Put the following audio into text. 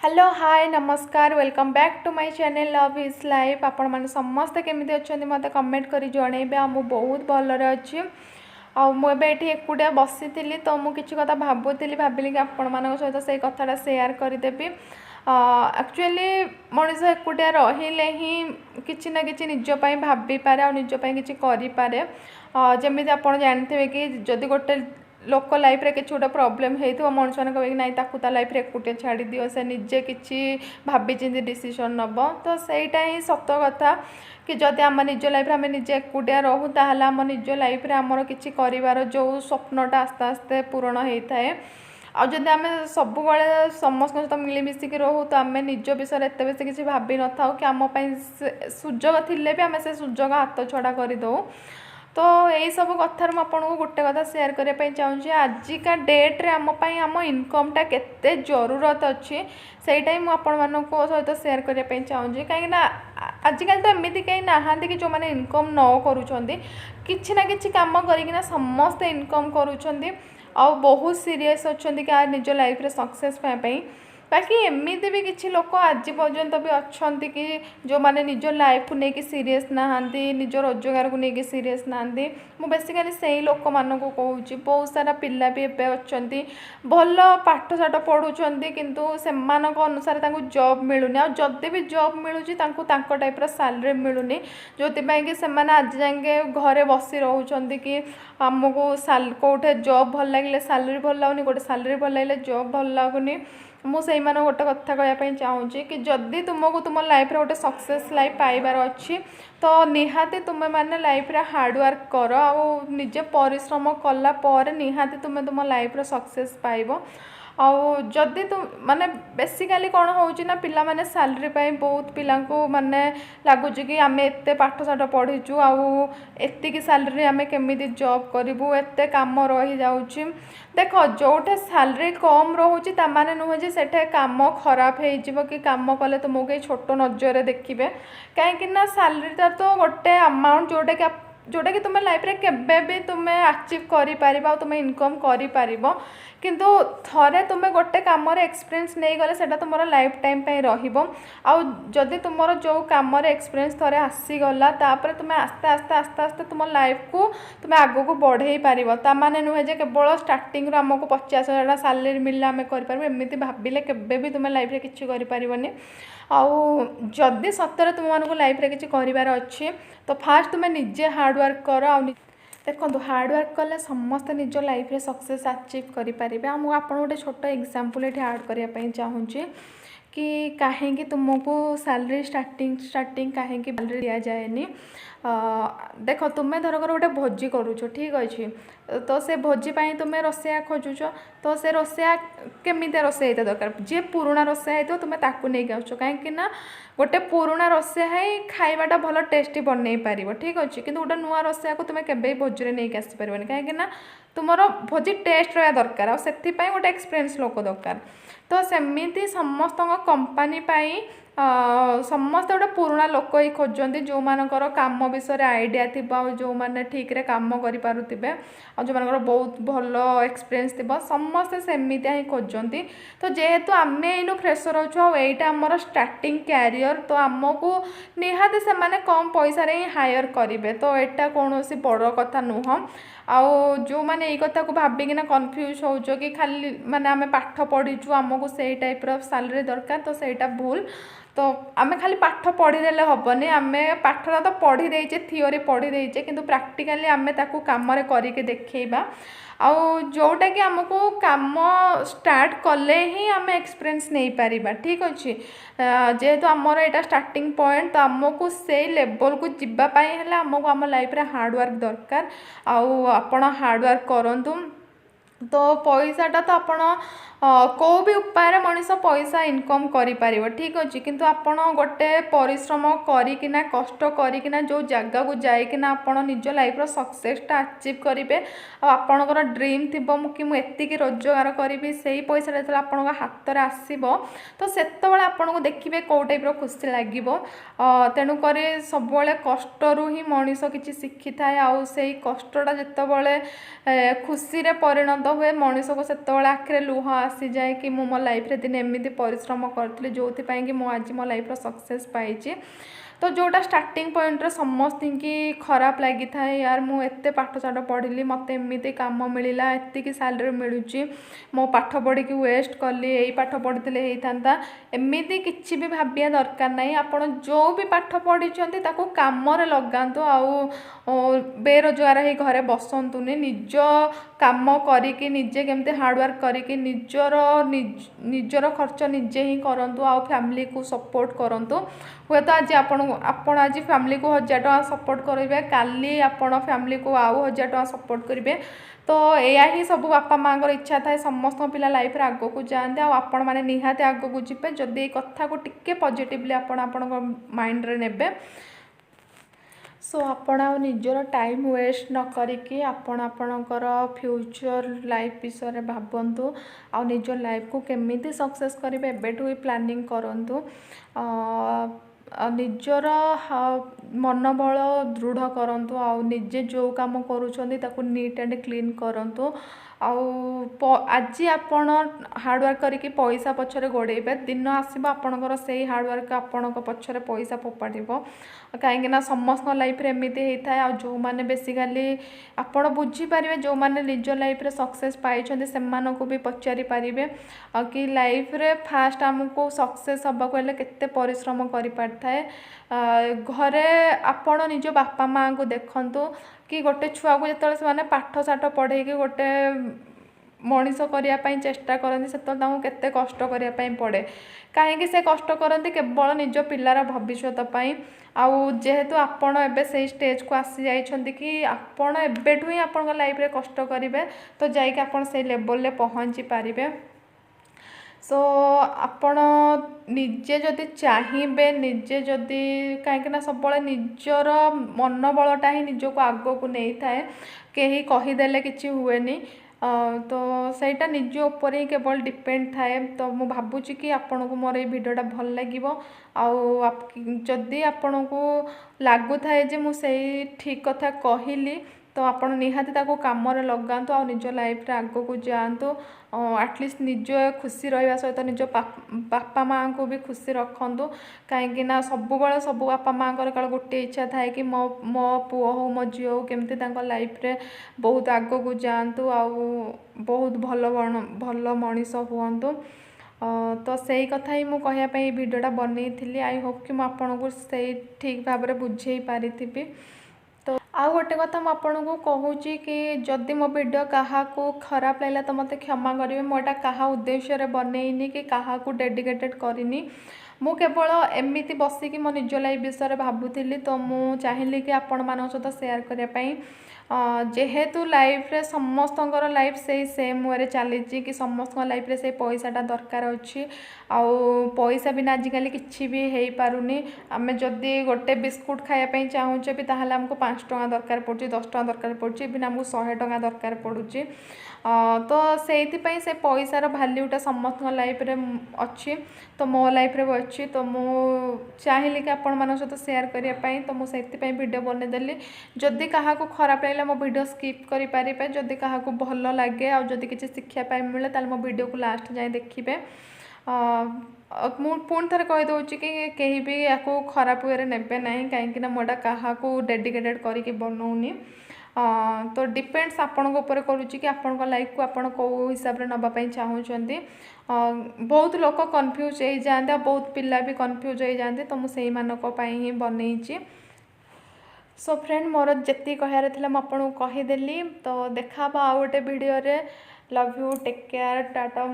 Hello hi नमस्कार welcome back to my channel love is life. आपण मैंने समस्ते केमी अच्छा मत कमेंट कर जनइबे मु बहुत भलरे अच्छी मुझे ये एकुटिया बसी तो मुझे किसी कथा भावुली भाविली कि आपण मान सहित से कथाटा सेयार करदेवी। एक्चुअली मनीष एकुटिया रहिले ही किसी ना कि निजपाई भाभी पारे और निजपाई किसी करें। जमी आप जानते कि जदि गोटे लोक लाइफ रे किसी गोटे प्रोब्लेम हो मनुष्य मैंने कहे कि नाई ता लाइफ रे एकुटिया छाड़ी दियो से निजे किसी भाभी चिंती डिसीजन नब तो सहीटा ही सत कथा कि जदि आम निज लाइफ आम निजे एकुटिया रहू ताहले आम निज लाइफ रे आमर किसी कर जो स्वप्नटा आस्ते आस्ते पूरण होता है। आदि आम सब समस्त सहित मिलमिशिकी रहू तो आम निज विषय एत बेस किसी भाभी न था कि आम सुजोग थिले भी आम से सुजोग हाथ छड़ा करदे। तो यही सब कथार मुझे गोटे कथा सेयार करने चाहूँगी आजिका डेट्रे आम इनकमटा केते जरूरत अच्छी सेटा ही मुझे सहित सेयार करने चाहूँगी कहीं आजिकल तो एमती कहीं नहांती कि जो मैंने इनकम न करुँच किसी ना कि कम करना समस्ते इनकम करुँच बहुत सीरीयस अच्छा कि निज लाइफ रे सक्सेस पाई। बाकी एमती भी किसी लोक आज पर्यंत भी अच्छा कि जो मैंने निज लाइफ को लेकिन सीरीयस नहांती निज रोजगार को लेकिन सीरीयस नहांती मु बेसिकली से ही लोक मान को कहूँ बहुत सारा पिला भी एवं अच्छा भल पाठ साठ पढ़ुंट किंतु से अनुसार जॉब मिलूनी आदि भी जॉब मिलूँ टाइप सैलरी मिलूनी जो कि से आज जाए घरे बसी रोच कि आमको कौटे जॉब भल लगे सैलरी भल लगुनि गोटे सैलरी भल लगे जॉब भल लगुनि मुझे गोटे कथा कहवाई चाहूँगी कि जदि तुमको तुम लाइफ रे गोटे सक्सेस लाइफ पाइबार अच्छी तो निहाती तुम मैंने लाइफ रे हार्डवर्क कर निजे परिश्रम कला निहाती तुम तुम लाइफ रे सक्सेस पाइब। जदि तुम माने बेसिकली कौन होची ना पिला माने सैलरी पाई बहुत पिला को माने लगुच कि आम एत पाठ साठ पढ़ीचु आती सैलरी आम केमी जॉब करूँ एत कम रही जाऊँगी। देख जोटे सैलरी कम रोचे ताने नुहे जे सेठे काम खराब हो कि कम कले तुमको कई छोट नजर देखिए कहीं सैलरीटा तो गोटे अमाउंट जोटा कि तुम लाइफ रे केबे भी तुम अचीव कर तुम इनकम कर किंतु थरे तुम गोटे कम एक्सपीरियंस नहीं गले सेटा तुम लाइफ टाइम जदि तुम जो कम एक्सपीरियंस थरे आसीगला तापर तुम आस्ते आस्ते आस्ते आस्ते तुम लाइफ को तुम आग को बढ़े पार ताने नुहे जे केवल स्टार्टिंग आमको 50,000 सैलरी मिलले आम करमती भाविले केबे भी तुम लाइफ रे किछि करि परिबनी। जदि सतरे तुम मानक लाइफ रे किछि करिवार अच्छी तो फास्ट तुम निजे हार्डवर्क कर देखो हार्डवर्क कले समस्त निज लाइफ रे सक्सेस अचीव करें। मुझे आपको गोटे छोट एग्जांपल ये ऐड करने चाहूँगी कि कहीं तुमको सैलरी स्टार्टिंग कहीं सैलरी दि जाएनि। देख तुम्हें धरकर गोटे भोजी करुच ठीक अच्छे तो से भोजी तुम्हें रोसैया खोजुच तो से रोसैया केमी रोसै दरकार जी पुराणा रोसैया हो तुम्हें ताकू नहीं आस कहीं गोटे पुराणा रोसैया खाइबाटा भल टेस्टी बनई पार ठीक अच्छे कि गोटे नुआ रोसैया को तुम्हें केवे भोजी नहीं आसपार कहीं तुम भोजी टेस्ट रहा दरकार से गोटे एक्सपीरियंस लोक दरकार तो सेमती समस्त कंपानी समस्त गोटे पुराणा लोक ही खोजती जो मानकर काम विषय आइडिया थी जो मैंने ठीक रे काम करें जो मानकर बहुत भल एक्सपीरियंस थी समस्ते सेमितिया ही खोजती। तो जेहेतु आम इन फ्रेशर होटा आमर स्टार्टिंग कैरियर तो आमको निहाती से माने कम पैसा ही हायर करेंगे तो यहाँ कौन सी बड़ कथा नुह जो मैंने यही कथा को भाविकिना कन्फ्यूज हो कि खाली माने आम पाठ पढ़ीचु आमको से टाइप सैलरी दरकार तो सहीटा भूल। तो आम खाली पाठ पढ़ीदे हेनी आम पाठरा तो पढ़ी देचे थियोरी पढ़ी देचे किंतु प्रैक्टिकली आम ताकू काम करके देखा जोटा कि आमको काम स्टार्ट कले ही आम एक्सपीरियंस नहीं पारिबा ठीक अच्छे जेहेतु आमर यहाँ स्टार्टिंग पॉइंट तो आमको से लेवल को जीवाई आमको आम लाइफ रे हार्डवर्क दरकार आपण हार्डवर्क करूँ तो पैसाटा तो आपण को भी उपाय मनीष पैसा इनकम करिपारिबो ठीक अच्छे किंतु आपण गोटे परिश्रम करिकिना कष्ट करिकिना जो जगह को जाइकिना आपण निज लाइफ रो सक्सेसटा अचीव करेंगे आपणकर ड्रीम थिबो कि मु एतिकी रोजगार करी से पैसा जो आपण हाथ में आसो तो सेतबेले आपन को देखिए कौ टाइप खुशी लगे तेणुक सब कष्टरू ही मनीष किसी शिखी थाए से कष्टा जितेबाला खुशी रे परिणत हुए मनीष को सेतबेले आखिरे लुह आसी जाए कि मो लाइफ रे दिन एमती परिश्रम करथिले जोथिपाई कि मो आज मो लाइफ सक्सेस पाइछि। तो जोटा स्टार्टिंग पॉइंट रे समस्त की खराब लगी था यार मु एते पाठ साठ पढ़ी मत एमती कम मिलला एतिक सैलरी मिलूँ मो पाठ पढ़ी कि वेस्ट कली यही पाठ पढ़ी होता एमती किसी भी भाविया दरकार नहीं। आपड़ जो भी पाठ पढ़ी कम लगातु आउ बेरोजगार ही घरे बसतुनि निज काम करिकी निजे केमती हार्डवर्क करिकी निजर खर्च निजे ही करंतु आउ फैमिली को सपोर्ट करंतु। हुए तो आज आपण आज फैमिली को 1000 टଙ୍କା सपोर्ट करेंगे काली आपण फैमिली को आउ 1000 टଙ୍କା सपोर्ट करेंगे। तो या ही सब बापा माँ इच्छा थाए समस्त पिला लाइफ रे आगो को जाते आपण मैंने निहाती आगो को जीपे जदि कथा को टिके पॉजिटिवली आपण माइंड रे नेबे। सो आपण निजर टाइम वेस्ट न करिकी आपणकर फ्यूचर लाइफ विषय भावतु आ निज लाइफ को केमिति सक्सेस करेंगे एबेठू ही प्लानिंग करूँ। निजर मनोबल दृढ़ करंतु आउ निजे जो काम करूछंदी ताकू नीट एंड क्लीन करंतु। आज आपण हार्डवर्क करके पैसा पछरे गोड़ेबे दिन आसब आपणकर से हार्डवर्क आपण पछरे पैसा फोपाड़ कहीं समस्त लाइफ रे एमती होता है। जो मैंने बेसिकाली आपण बुझीपारे जो मैंने निज लाइफ रे सक्सेस पाई से भी पचारि पारे कि लाइफ रे फास्ट आमको सक्सेस हाँको हेल्ले केते परिश्रम कर पारे। घरे आपण निज बापा माँ को देखंतु कि गोटे छुआ को जो से पाठ साठ पढ़े गोटे मनीष करने चेष्टा करती से केते कष्ट करने पड़े कहीं से कष्ट करती केवल निज पिलार भविष्य आउ जेहेतु आपण एबे से स्टेज को आसी जाइछंती कि आपण एबेठू ही आपण लाइफ रे कष्ट करेंगे तो जाइके आपण से लेवल ले पहुँची पारिबे। सो आपण निजे जदि चाहिए निजे जदि कहीं सब निजर मनोबलटा ही निजक आग को नहीं थाए कहीं कहीदेले किसी हुएनी तो सहीटा निज उपर ही केवल डिपेंड थाए। तो मु भावुची कि आपण को मोर ये वीडियोटा भल लगिवो आउ जदि आपण को लागू थाए जे मु सही ठीक कथा कहली तो आपण निहाती ताको काम रे लगातु आ निज लाइफ रे आगो को जातु एटलिस्ट निज खुशी रहा सहित निज बापा माँ को भी खुशी रखंतु कहीं सब सब बापा माँ काल गोटे इच्छा थाए कि मो पुओ हो मो झील हो केमती लाइफ रे बहुत आगो को जातु आ बहुत भल मनीष हुंतु। तो सही कथा ही मुझे कहवाई वीडियोटा बनई आई होप कि मुझे सही ठीक भाव में बुझे पारि। तो आउ गोटे कथा मुझे कहूँ कि जदि मो वीडियो क्या खराब लगे तो मत क्षमा करेंगे। मोटा क्या उद्देश्य बनईनी कि क्या डेडिकेटेड करनी मु केवल एमती बसिकी मो निज लाइफ विषय भावुली तो मु चाहिए कि आपण मान सहित सेयार करने जेहेतु लाइफ रे समस्तंकर लाइफ से सेम वे चली कि समस्त लाइफ रे से पैसाटा दरकार अच्छी आउ पैसा बिना आजिकल किसी भी हो पारुनी। आम जदि गोटे बिस्कुट खायापी चाहूचे भी ताहले हमको 5 टଙ୍କା दरकार पड़ुची 10 टଙ୍କା दरकार पड़ुची इवन हमको 100 टଙ୍କା दरकार पड़ुची। तो से पैसार भैल्यूटा समस्त लाइफ रे अच्छी तो मो लाइफ रे भी अच्छी तो मु चाहिए कि आपण मान सहित सेयार करने तो मुझे वीडियो बनईदेली। जदि क्या खराब लगे मो वीडियो स्किप करें जदि क्या भल लगे आदि किसी शिक्षा मिले तो मो वीडियो को लास्ट जाए देखिए। मुझे पुणी थे कहीदे कि कहीं भी या खराब वे ने ना कहीं मोटा क्या डेडिकेटेड करके बनाऊनी तो डिपेंड्स आपण उपर करुच्ची कि आपण लाइफ को आपण कौ हिसाब से नापी चाहूँगी। बहुत लोग कन्फ्यूज हो जाते बहुत पिला भी कन्फ्यूज हो जाते तो मुझे ही बनई। सो फ्रेंड मोर जी कहार थी मुझे कहीदेली तो देखा आउ गोटे वीडियो रे। Love you take care Tata.